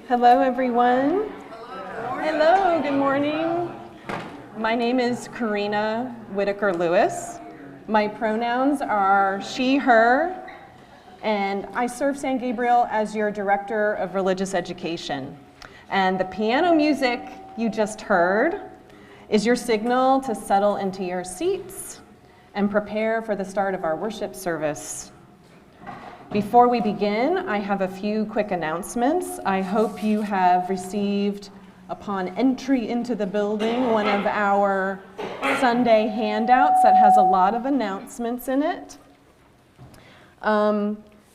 Hello, everyone. Hello, good morning. My name is Karina Whitaker Lewis. My pronouns are she, her, and I serve San Gabriel as your Director of Religious Education. And the piano music you just heard is your signal to settle into your seats and prepare for the start of our worship service. Before we begin, I have a few quick announcements. I hope you have received, upon entry into the building, one of our Sunday handouts that has a lot of announcements in it.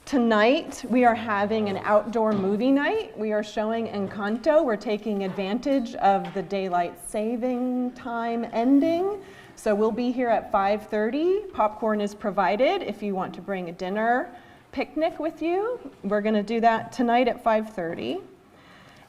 Tonight, we are having an outdoor movie night. We are showing Encanto. We're taking advantage of the daylight saving time ending. So we'll be here at 5:30. Popcorn is provided if you want to bring a dinner picnic with you. We're going to do that tonight at 5:30.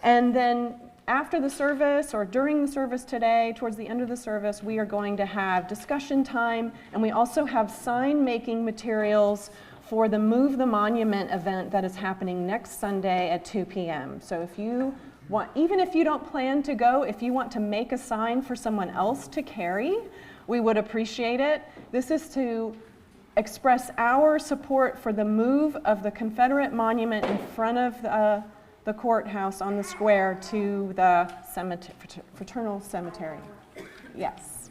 And then after the service or during the service today, towards the end of the service, we are going to have discussion time, and we also have sign-making materials for the Move the Monument event that is happening next Sunday at 2 p.m. So if you want, even if you don't plan to go, if you want to make a sign for someone else to carry, we would appreciate it. This is to express our support for the move of the Confederate monument in front of the courthouse on the square to the fraternal cemetery. Yes.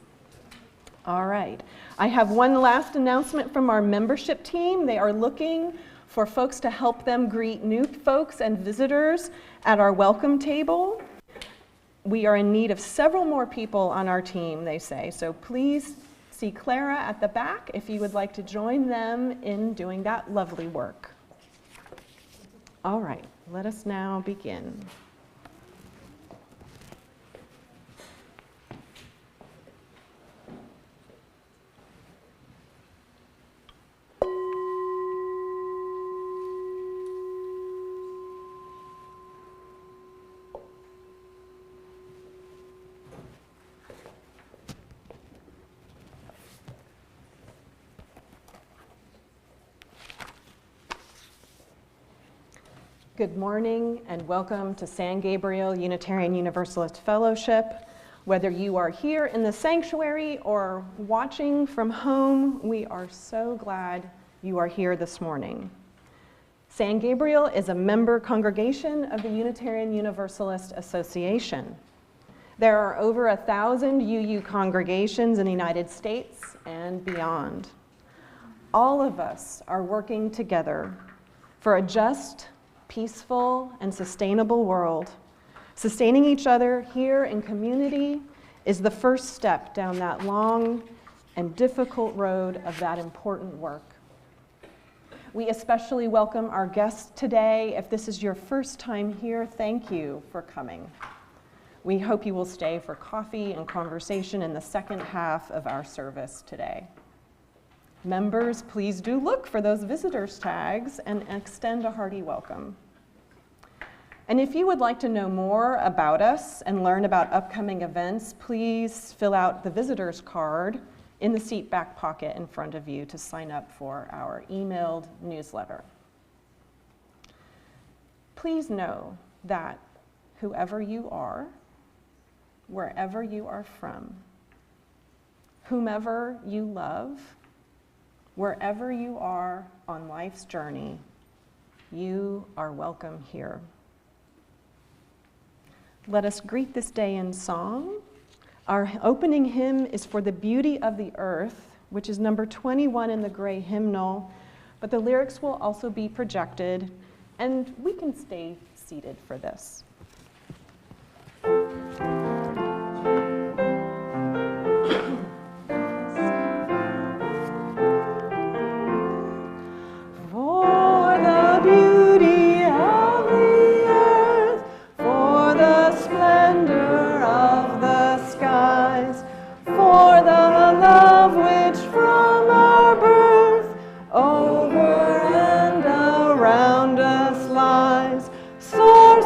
All right. I have one last announcement from our membership team. They are looking for folks to help them greet new folks and visitors at our welcome table. We are in need of several more people on our team, they say, so please see Clara at the back if you would like to join them in doing that lovely work. All right, let us now begin. Good morning and welcome to San Gabriel Unitarian Universalist Fellowship. Whether you are here in the sanctuary or watching from home, we are so glad you are here this morning. San Gabriel is a member congregation of the Unitarian Universalist Association. There are over 1,000 UU congregations in the United States and beyond. All of us are working together for a just, peaceful, and sustainable world. Sustaining each other here in community is the first step down that long and difficult road of that important work. We especially welcome our guests today. If this is your first time here, thank you for coming. We hope you will stay for coffee and conversation in the second half of our service today. Members, please do look for those visitors tags and extend a hearty welcome. And if you would like to know more about us and learn about upcoming events, please fill out the visitors card in the seat back pocket in front of you to sign up for our emailed newsletter. Please know that whoever you are, wherever you are from, whomever you love, wherever you are on life's journey, you are welcome here. Let us greet this day in song. Our opening hymn is For the Beauty of the Earth, which is number 21 in the gray hymnal, but the lyrics will also be projected, and we can stay seated for this.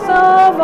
Of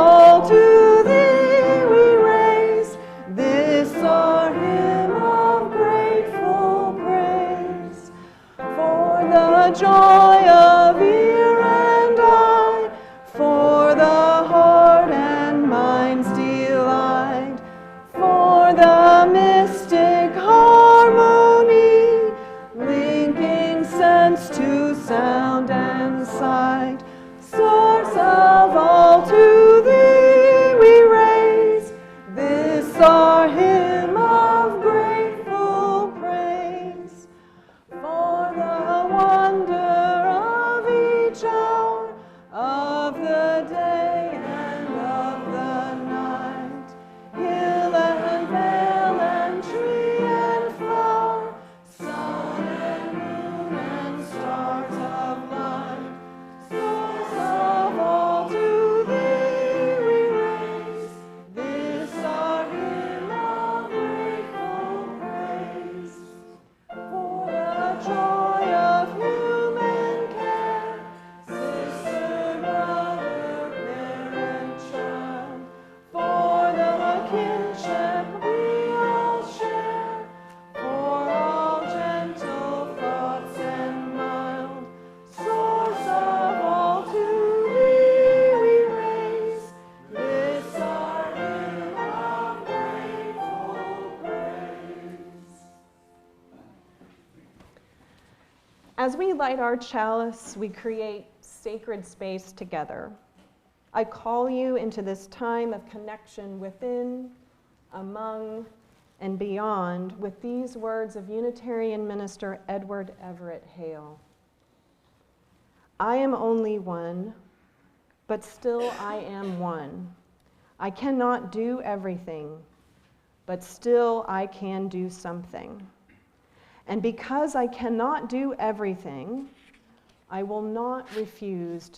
As we light our chalice, we create sacred space together. I call you into this time of connection within, among, and beyond with these words of Unitarian minister Edward Everett Hale. I am only one, but still I am one. I cannot do everything, but still I can do something. And because I cannot do everything, I will not refuse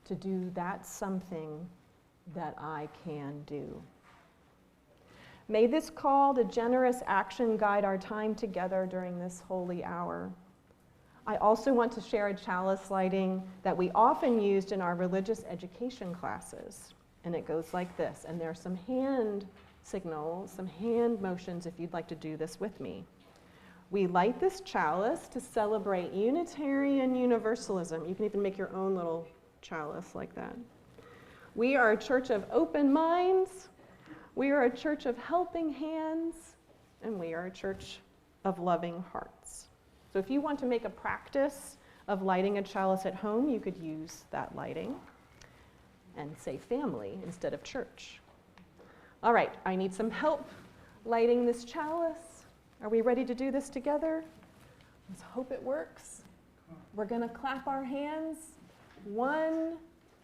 to do that something that I can do. May this call to generous action guide our time together during this holy hour. I also want to share a chalice lighting that we often used in our religious education classes. And it goes like this. And there are some hand signals, some hand motions if you'd like to do this with me. We light this chalice to celebrate Unitarian Universalism. You can even make your own little chalice like that. We are a church of open minds. We are a church of helping hands. And we are a church of loving hearts. So if you want to make a practice of lighting a chalice at home, you could use that lighting and say family instead of church. All right, I need some help lighting this chalice. Are we ready to do this together? Let's hope it works. We're going to clap our hands. 1,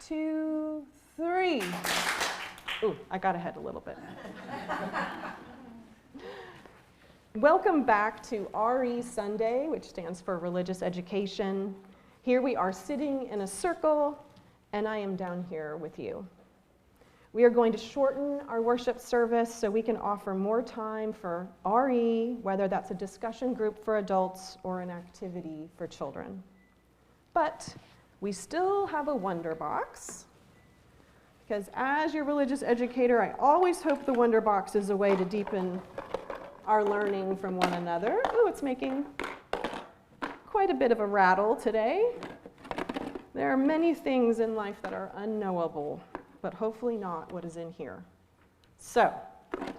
2, 3. Ooh, I got ahead a little bit. Welcome back to RE Sunday, which stands for Religious Education. Here we are sitting in a circle, and I am down here with you. We are going to shorten our worship service so we can offer more time for RE, whether that's a discussion group for adults or an activity for children. But we still have a Wonder Box, because as your religious educator, I always hope the Wonder Box is a way to deepen our learning from one another. Ooh, it's making quite a bit of a rattle today. There are many things in life that are unknowable, but hopefully not what is in here. So,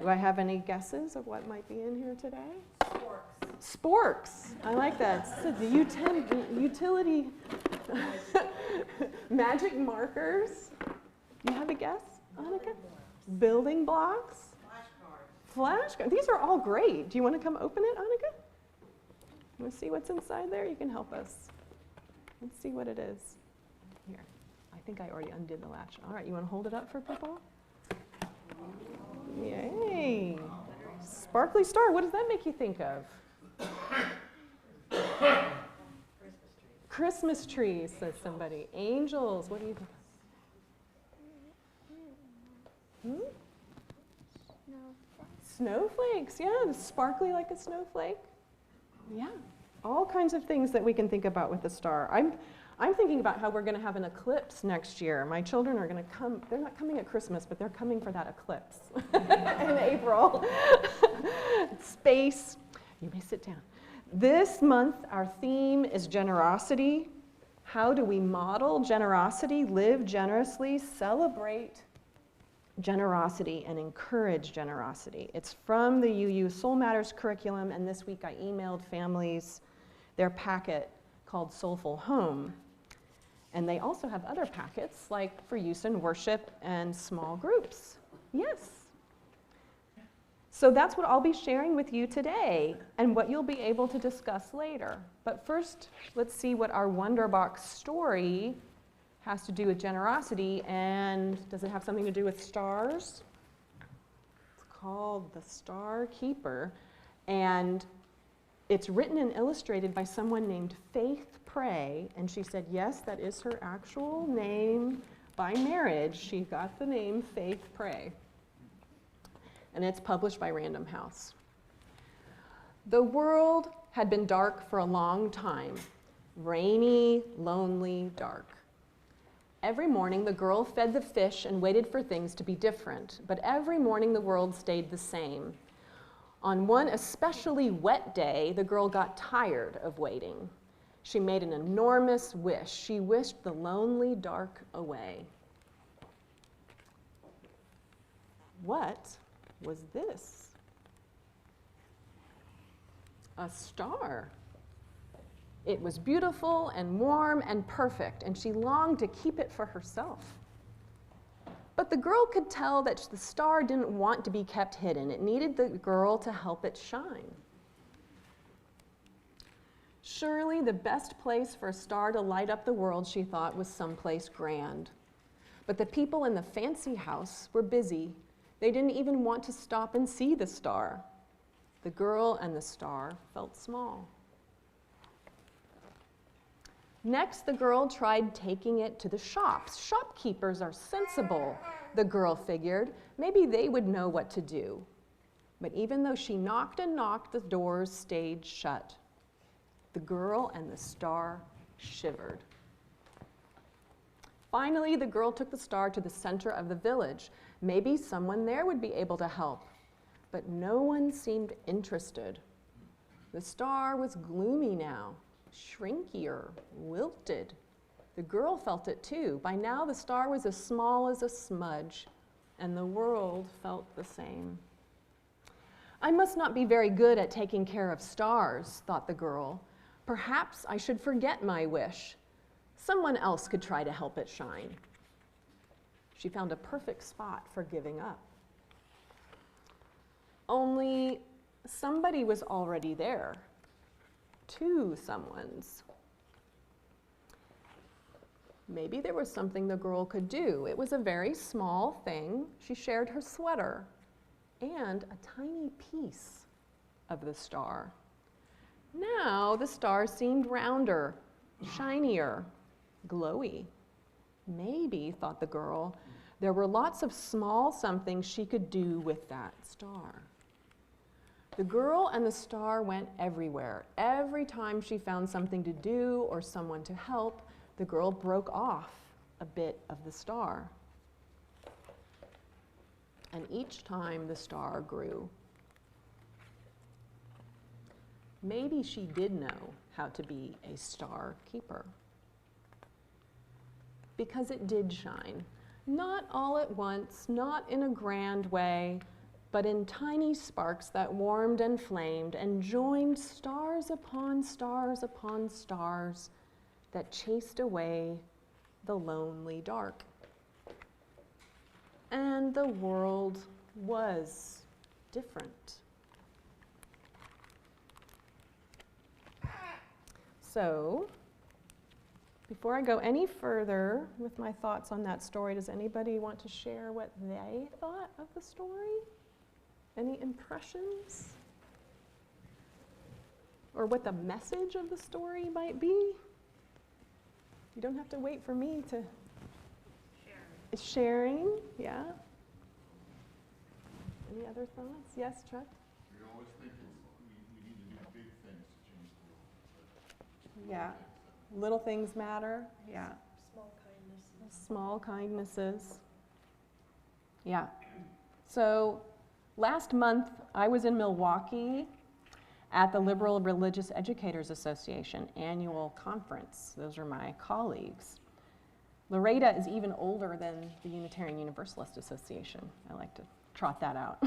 do I have any guesses of what might be in here today? Sporks. Sporks. I like that. So the utility. Magic markers. Do you have a guess, Annika? Building blocks. Flashcards. These are all great. Do you want to come open it, Annika? You want to see what's inside there? You can help us. Let's see what it is. Here. I think I already undid the latch. All right, you want to hold it up for people? Yay. Sparkly star. What does that make you think of? Christmas trees, says somebody. Angels. What do you think? Snowflakes, yeah, sparkly like a snowflake. Yeah, all kinds of things that we can think about with the star. I'm thinking about how we're going to have an eclipse next year. My children are going to come. They're not coming at Christmas, but they're coming for that eclipse in April. Space. You may sit down. This month, our theme is generosity. How do we model generosity, live generously, celebrate generosity, and encourage generosity? It's from the UU Soul Matters curriculum, and this week I emailed families their packet called Soulful Home. And they also have other packets, like for use in worship and small groups. Yes. So that's what I'll be sharing with you today, and what you'll be able to discuss later. But first, let's see what our Wonderbox story has to do with generosity, and does it have something to do with stars? It's called The Star Keeper, and it's written and illustrated by someone named Faith Pray, and she said, yes, that is her actual name by marriage. She got the name Faith Pray, and it's published by Random House. The world had been dark for a long time, rainy, lonely, dark. Every morning, the girl fed the fish and waited for things to be different, but every morning the world stayed the same. On one especially wet day, the girl got tired of waiting. She made an enormous wish. She wished the lonely dark away. What was this? A star. It was beautiful and warm and perfect, and she longed to keep it for herself. But the girl could tell that the star didn't want to be kept hidden. It needed the girl to help it shine. Surely the best place for a star to light up the world, she thought, was someplace grand. But the people in the fancy house were busy. They didn't even want to stop and see the star. The girl and the star felt small. Next, the girl tried taking it to the shops. Shopkeepers are sensible, the girl figured. Maybe they would know what to do. But even though she knocked and knocked, the doors stayed shut. The girl and the star shivered. Finally, the girl took the star to the center of the village. Maybe someone there would be able to help. But no one seemed interested. The star was gloomy now, shrinkier, wilted. The girl felt it too. By now, the star was as small as a smudge, and the world felt the same. I must not be very good at taking care of stars, thought the girl. Perhaps I should forget my wish. Someone else could try to help it shine. She found a perfect spot for giving up. Only somebody was already there. Two someones. Maybe there was something the girl could do. It was a very small thing. She shared her sweater and a tiny piece of the star. Now the star seemed rounder, shinier, glowy. Maybe, thought the girl, there were lots of small somethings she could do with that star. The girl and the star went everywhere. Every time she found something to do or someone to help, the girl broke off a bit of the star. And each time the star grew. Maybe she did know how to be a star keeper. Because it did shine. Not all at once, not in a grand way, but in tiny sparks that warmed and flamed and joined stars upon stars upon stars that chased away the lonely dark. And the world was different. So, before I go any further with my thoughts on that story, does anybody want to share what they thought of the story? Any impressions? Or what the message of the story might be? You don't have to wait for me to... Sharing, yeah. Any other thoughts? Yes, Chuck? We always think we need to do big things to change the world. Yeah. Little things matter. Yeah. Small kindnesses. Small kindnesses. Yeah. So last month, I was in Milwaukee at the Liberal Religious Educators Association annual conference. Those are my colleagues. Loretta is even older than the Unitarian Universalist Association. I like to trot that out.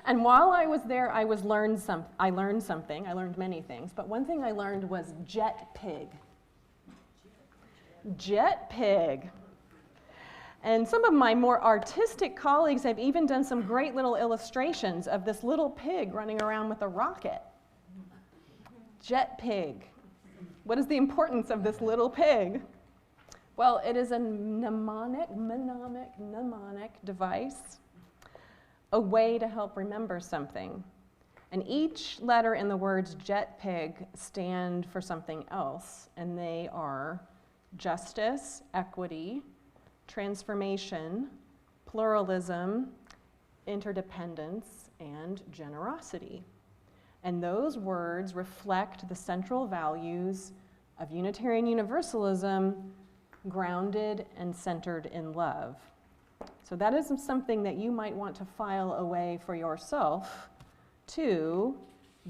And while I was there, I learned something. I learned many things, but one thing I learned was jet pig. Jet pig. And some of my more artistic colleagues have even done some great little illustrations of this little pig running around with a rocket. Jet pig. What is the importance of this little pig? Well, it is a mnemonic device, a way to help remember something. And each letter in the words jet pig stand for something else, and they are justice, equity, transformation, pluralism, interdependence, and generosity. And those words reflect the central values of Unitarian Universalism, grounded and centered in love. So that is something that you might want to file away for yourself to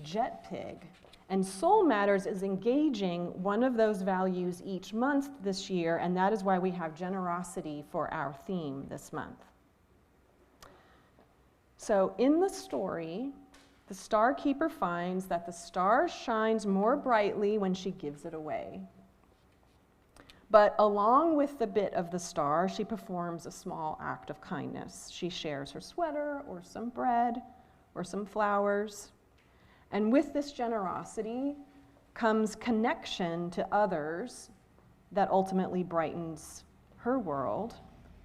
jet pig. And Soul Matters is engaging one of those values each month this year, and that is why we have generosity for our theme this month. So in the story, The star keeper finds that the star shines more brightly when she gives it away. But along with the bit of the star, she performs a small act of kindness. She shares her sweater or some bread or some flowers. And with this generosity comes connection to others that ultimately brightens her world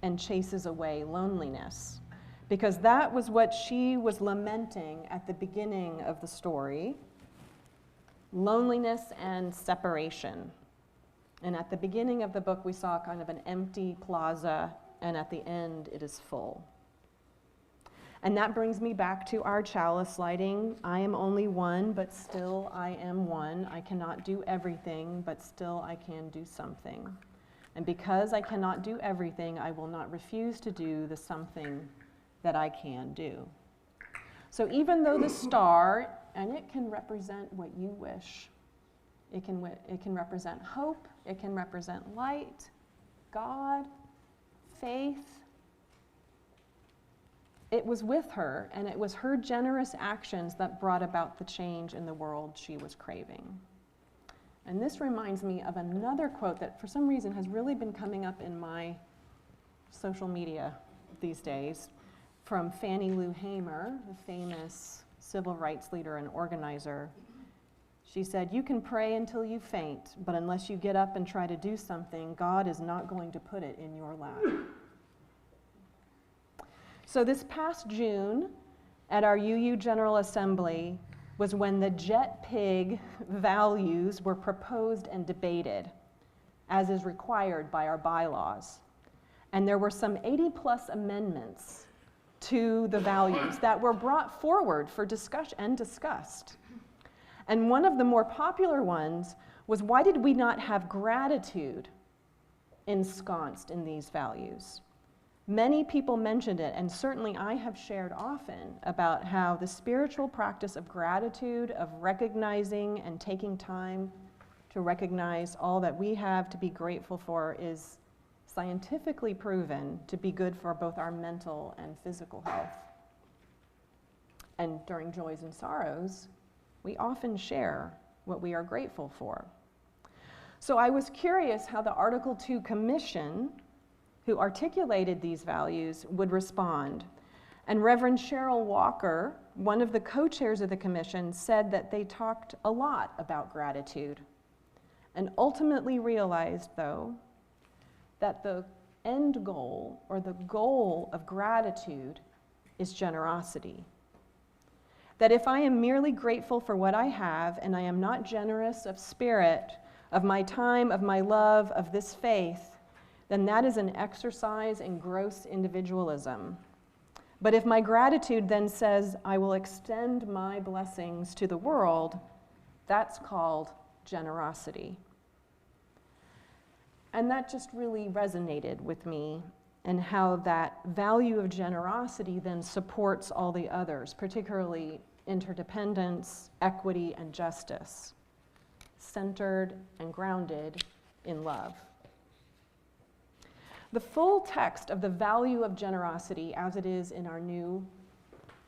and chases away loneliness. Because that was what she was lamenting at the beginning of the story, loneliness and separation. And at the beginning of the book, we saw kind of an empty plaza, and at the end, it is full. And that brings me back to our chalice lighting. I am only one, but still I am one. I cannot do everything, but still I can do something. And because I cannot do everything, I will not refuse to do the something that I can do. So even though the star, and it can represent what you wish, it can represent hope, it can represent light, God, faith. It was with her, and it was her generous actions that brought about the change in the world she was craving. And this reminds me of another quote that for some reason has really been coming up in my social media these days, from Fannie Lou Hamer, the famous civil rights leader and organizer. She said, "You can pray until you faint, but unless you get up and try to do something, God is not going to put it in your lap." So this past June, at our UU General Assembly, was when the jet pig values were proposed and debated, as is required by our bylaws. And there were some 80+ amendments to the values that were brought forward for discussion and discussed. And one of the more popular ones was, why did we not have gratitude ensconced in these values? Many people mentioned it, and certainly I have shared often about how the spiritual practice of gratitude, of recognizing and taking time to recognize all that we have to be grateful for, is scientifically proven to be good for both our mental and physical health. And during joys and sorrows, we often share what we are grateful for. So I was curious how the Article 2 Commission, who articulated these values, would respond. And Reverend Cheryl Walker, one of the co-chairs of the commission, said that they talked a lot about gratitude, and ultimately realized, though, that the end goal, or the goal of gratitude, is generosity. That if I am merely grateful for what I have, and I am not generous of spirit, of my time, of my love, of this faith, then that is an exercise in gross individualism. But if my gratitude then says, I will extend my blessings to the world, that's called generosity. And that just really resonated with me, and how that value of generosity then supports all the others, particularly interdependence, equity, and justice, centered and grounded in love. The full text of the value of generosity, as it is in our new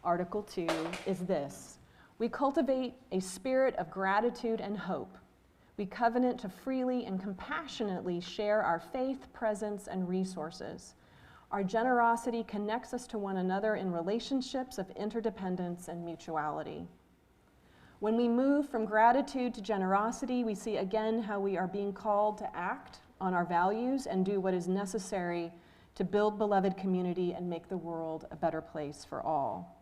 Article 2, is this: we cultivate a spirit of gratitude and hope. We covenant to freely and compassionately share our faith, presence, and resources. Our generosity connects us to one another in relationships of interdependence and mutuality. When we move from gratitude to generosity, we see again how we are being called to act on our values and do what is necessary to build beloved community and make the world a better place for all.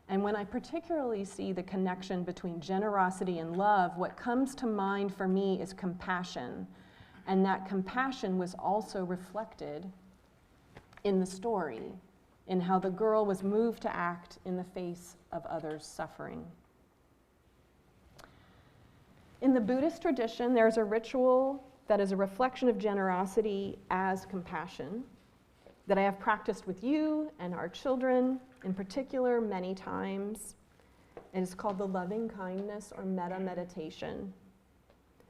And when I particularly see the connection between generosity and love, what comes to mind for me is compassion. And that compassion was also reflected in the story, in how the girl was moved to act in the face of others' suffering. In the Buddhist tradition, there's a ritual that is a reflection of generosity as compassion that I have practiced with you and our children in particular many times. It is called the loving kindness or metta meditation,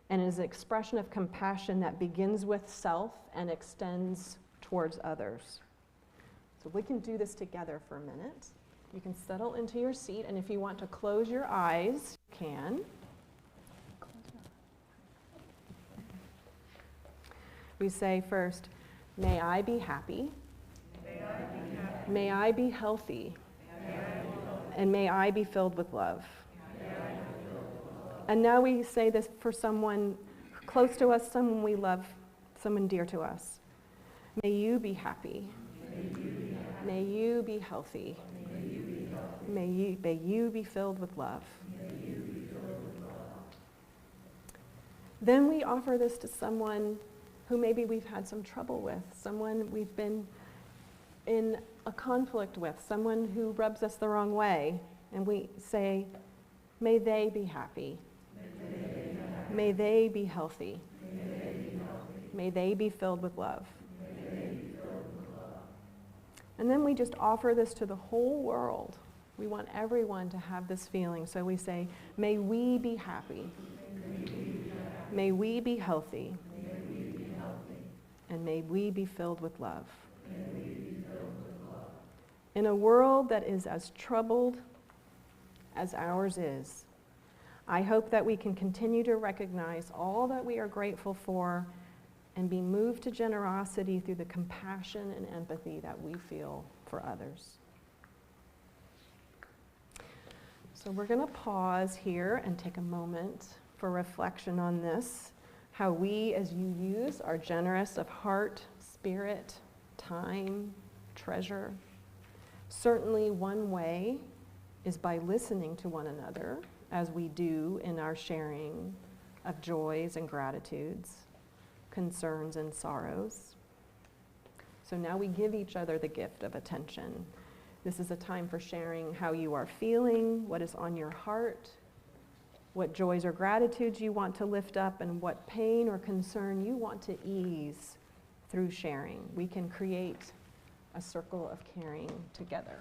and it is an expression of compassion that begins with self and extends towards others. So we can do this together for a minute. You can settle into your seat, and if you want to close your eyes, you can. We say first, may I be happy. May I be healthy. And may I be filled with love. And now we say this for someone close to us, someone we love, someone dear to us. May you be happy. May you be healthy. May you be filled with love. Then we offer this to someone who maybe we've had some trouble with, someone we've been in a conflict with, someone who rubs us the wrong way, and we say, may they be happy. May they be healthy. May they be filled with love. And then we just offer this to the whole world. We want everyone to have this feeling. So we say, may we be happy. May we be healthy. And may we be filled with love. In a world that is as troubled as ours is, I hope that we can continue to recognize all that we are grateful for and be moved to generosity through the compassion and empathy that we feel for others. So we're going to pause here and take a moment for reflection on this, how we as UUs are generous of heart, spirit, time, treasure. Certainly one way is by listening to one another, as we do in our sharing of joys and gratitudes, concerns and sorrows. So now we give each other the gift of attention. This is a time for sharing how you are feeling, what is on your heart, what joys or gratitudes you want to lift up, and what pain or concern you want to ease through sharing. We can create a circle of caring together.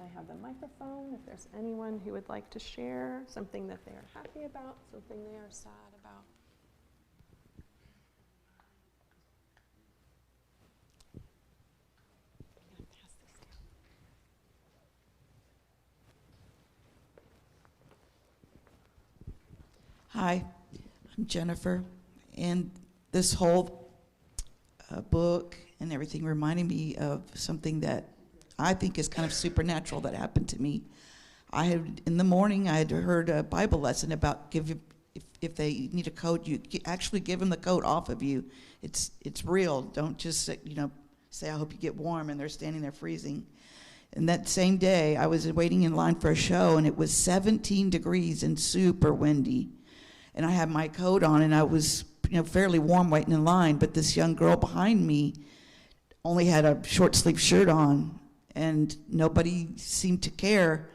I have the microphone if there's anyone who would like to share something that they are happy about, something they are sad about. I'm gonna pass this down. Hi, I'm Jennifer, and this whole book and everything reminded me of something that I think is kind of supernatural that happened to me. In the morning, I had heard a Bible lesson about if they need a coat, you actually give them the coat off of you. It's real. Don't just say, I hope you get warm, and they're standing there freezing. And that same day, I was waiting in line for a show, and it was 17 degrees and super windy. And I had my coat on, and I was fairly warm waiting in line, but this young girl behind me only had a short sleeve shirt on, and nobody seemed to care.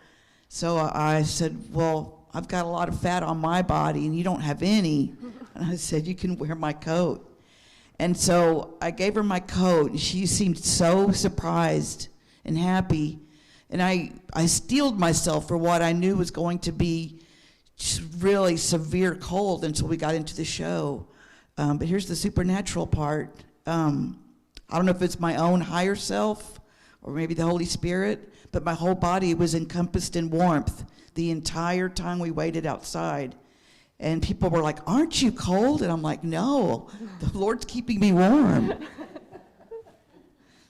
So I said, well, I've got a lot of fat on my body and you don't have any. And I said, you can wear my coat. And so I gave her my coat, and she seemed so surprised and happy. And I steeled myself for what I knew was going to be really severe cold until we got into the show. But here's the supernatural part. I don't know if it's my own higher self or maybe the Holy Spirit, but my whole body was encompassed in warmth the entire time we waited outside. And people were like, aren't you cold? And I'm like, no, the Lord's keeping me warm.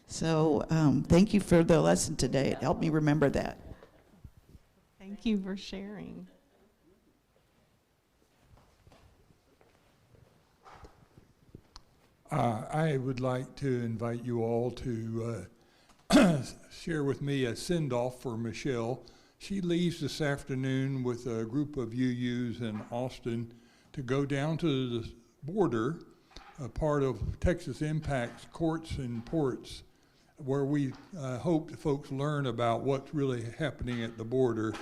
So thank you for the lesson today. It helped me remember that. Thank you for sharing. I would like to invite you all to share with me a send-off for Michelle. She leaves this afternoon with a group of UUs in Austin to go down to the border, a part of Texas Impact's Courts and Ports, where we hope that folks learn about what's really happening at the border,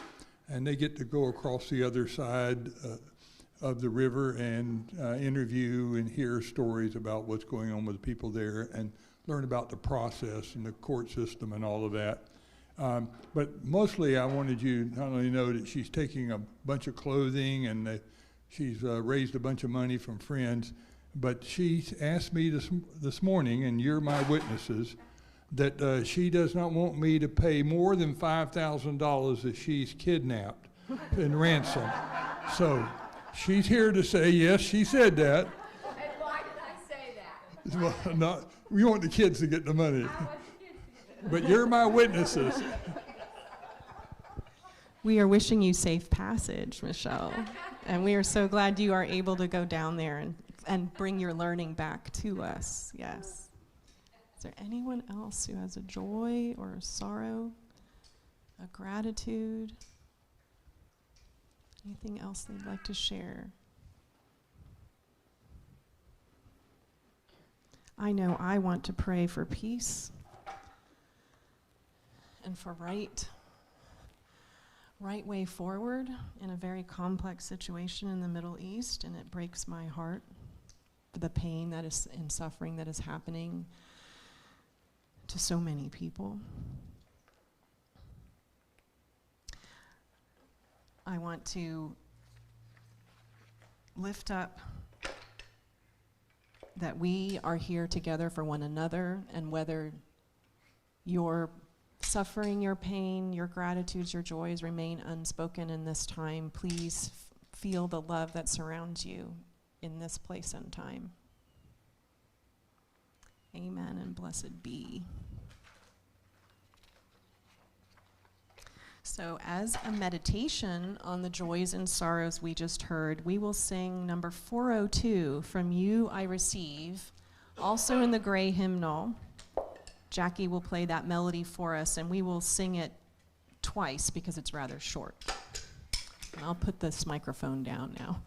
and they get to go across the other side of the river and interview and hear stories about what's going on with the people there and learn about the process and the court system and all of that. But mostly I wanted you to not only know that she's taking a bunch of clothing and that she's raised a bunch of money from friends, but she asked me this morning, and you're my witnesses, that she does not want me to pay more than $5,000 if she's kidnapped in ransom. So she's here to say, yes, she said that. And why did I say that? Well, we want the kids to get the money. But you're my witnesses. We are wishing you safe passage, Michelle. And we are so glad you are able to go down there and bring your learning back to us. Yes. Is there anyone else who has a joy or a sorrow, a gratitude? Anything else they'd like to share? I know I want to pray for peace and for right way forward in a very complex situation in the Middle East, and it breaks my heart for the pain that is and suffering that is happening to so many people. I want to lift up that we are here together for one another, and whether your suffering, your pain, your gratitudes, your joys remain unspoken in this time, please feel the love that surrounds you in this place and time. Amen and blessed be. So as a meditation on the joys and sorrows we just heard, we will sing number 402, From You I Receive, also in the gray hymnal. Jackie will play that melody for us, and we will sing it twice because it's rather short. And I'll put this microphone down now.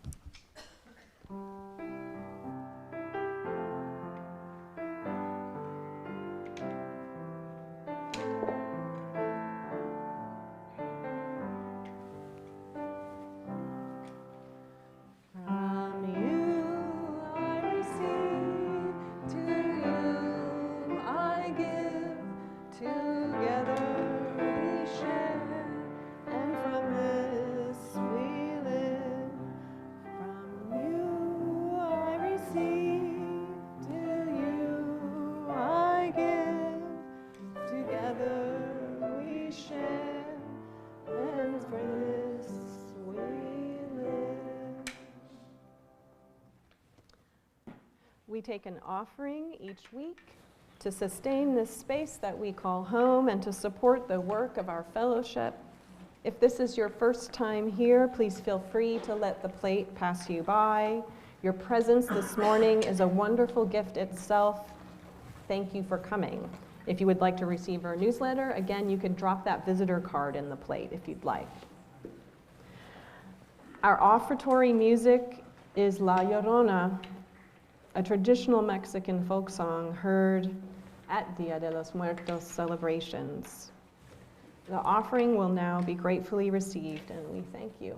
We take an offering each week to sustain this space that we call home and to support the work of our fellowship. If this is your first time here, please feel free to let the plate pass you by. Your presence this morning is a wonderful gift itself. Thank you for coming. If you would like to receive our newsletter, again, you can drop that visitor card in the plate if you'd like. Our offertory music is La Llorona, a traditional Mexican folk song heard at Dia de los Muertos celebrations. The offering will now be gratefully received, and we thank you.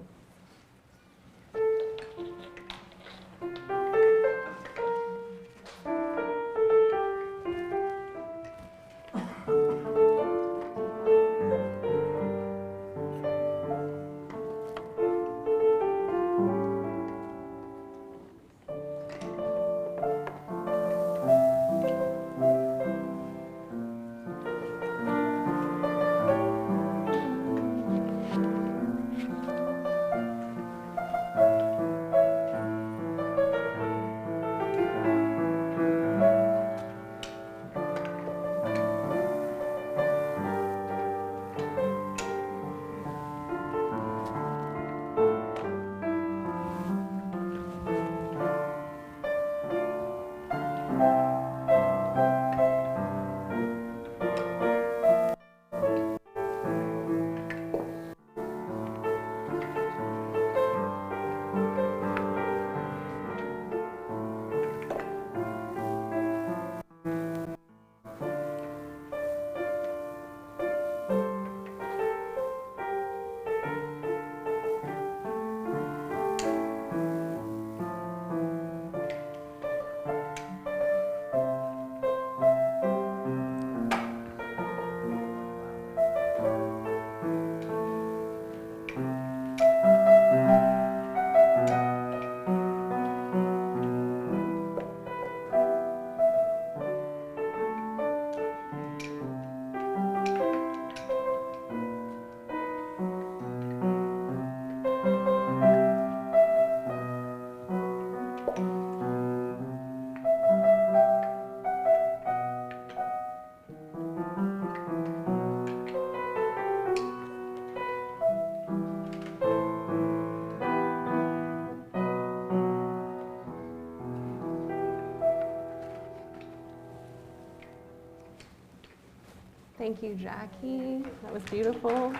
Thank you, Jackie. That was beautiful.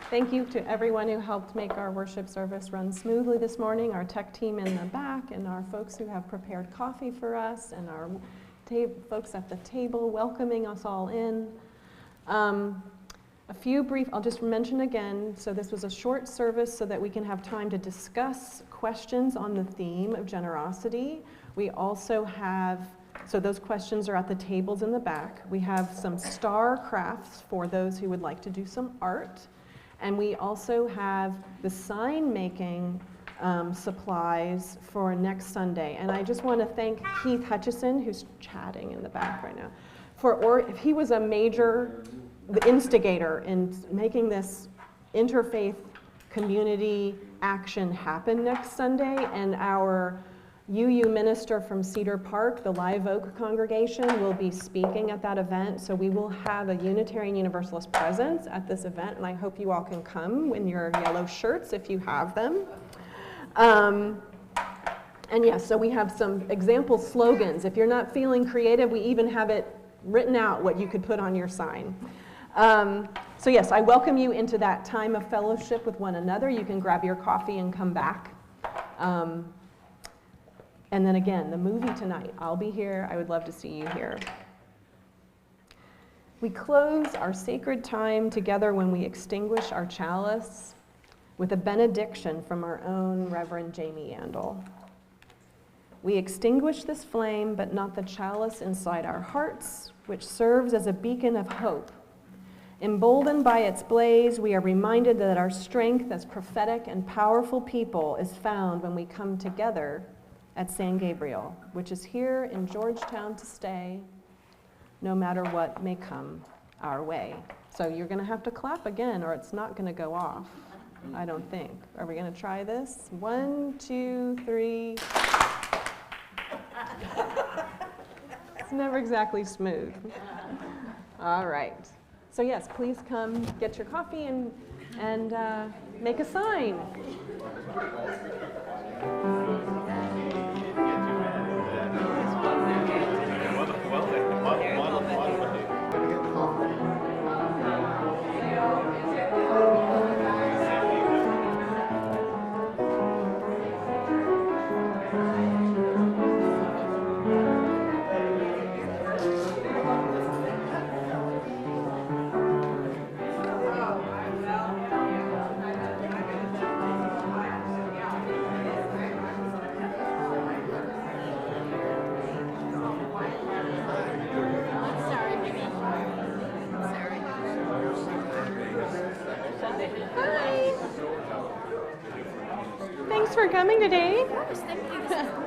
Thank you to everyone who helped make our worship service run smoothly this morning, our tech team in the back, and our folks who have prepared coffee for us, and our folks at the table welcoming us all in. A few brief, I'll just mention again, so this was a short service so that we can have time to discuss questions on the theme of generosity. We also have, so those questions are at the tables in the back. We have some star crafts for those who would like to do some art. And we also have the sign making supplies for next Sunday. And I just want to thank Keith Hutchison, who's chatting in the back right now, if he was a major the instigator in making this interfaith community action happen next Sunday, and our UU minister from Cedar Park, the Live Oak congregation, will be speaking at that event, so we will have a Unitarian Universalist presence at this event, and I hope you all can come in your yellow shirts if you have them. And yes, so we have some example slogans. If you're not feeling creative, we even have it written out what you could put on your sign. So yes, I welcome you into that time of fellowship with one another. You can grab your coffee and come back. And then again, the movie tonight. I'll be here. I would love to see you here. We close our sacred time together when we extinguish our chalice with a benediction from our own Reverend Jamie Yandel. We extinguish this flame, but not the chalice inside our hearts, which serves as a beacon of hope. Emboldened by its blaze, we are reminded that our strength as prophetic and powerful people is found when we come together at San Gabriel, which is here in Georgetown to stay, no matter what may come our way. So you're going to have to clap again, or it's not going to go off, I don't think. Are we going to try this? 1, 2, 3. It's never exactly smooth. All right. So yes, please come get your coffee and make a sign. Thanks for coming today. Of course, thank you. This is